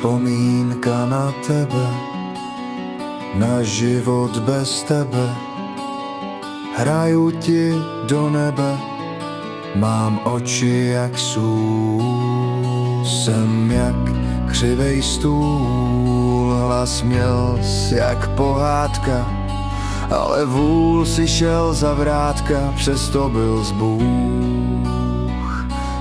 Vzpomínka na tebe, na život bez tebe. Hraju ti do nebe, mám oči jak sůl. Jsem jak křivej stůl, hlas měl jak pohádka, ale vůl si šel za vrátka, přesto byl zbůh.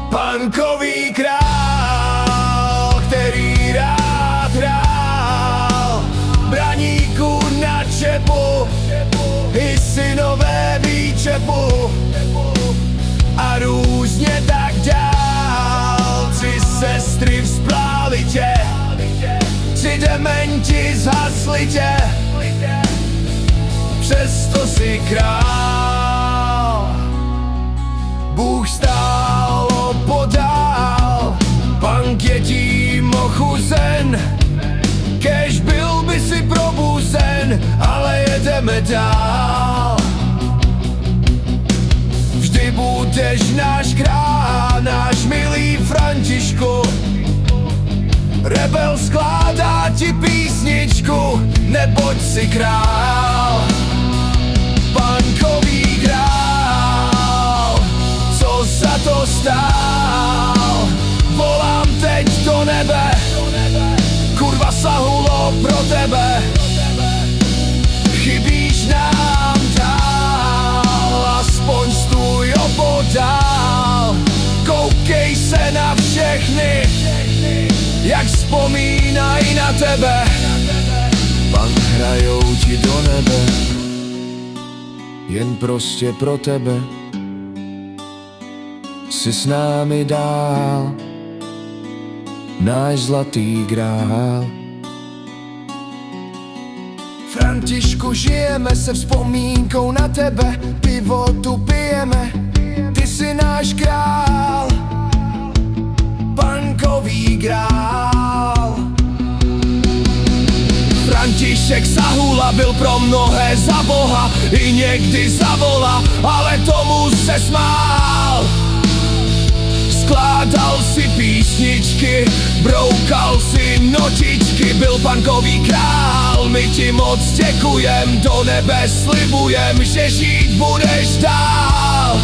Punkový král, který rád hrál braníku na čepu i synové výčepu a různě tak dál. Tři sestry vzpláli tě, tři dementi zhasli tě, přesto si král. Bůh stál opodál, punk je tím ochuzen, kež byl by si probuzen, ale jedeme dál. Vždy budeš náš král, náš milý Františku. Rebel skládá ti písničku, neboť si král. Punkový král, co za to stál. Volám teď do nebe, kurva Sahulo, pro tebe. Chybíš nám dál, aspoň stůj opodál. Koukej se na všechny, jak vzpomínají na tebe. Punk hrajou ti do nebe, jen prostě pro tebe. Jsi s námi dál, náš zlatý grál. Františku, žijeme se vzpomínkou na tebe, pivo tu pijeme, ty jsi náš král. Punkový grál. František Sahula byl pro mnohé za boha, i někdy za vola, ale tomu se smál. Skládal si písničky, broukal si notičky, byl punkový král. My ti moc děkujem, do nebe slibujem, že žít budeš dál.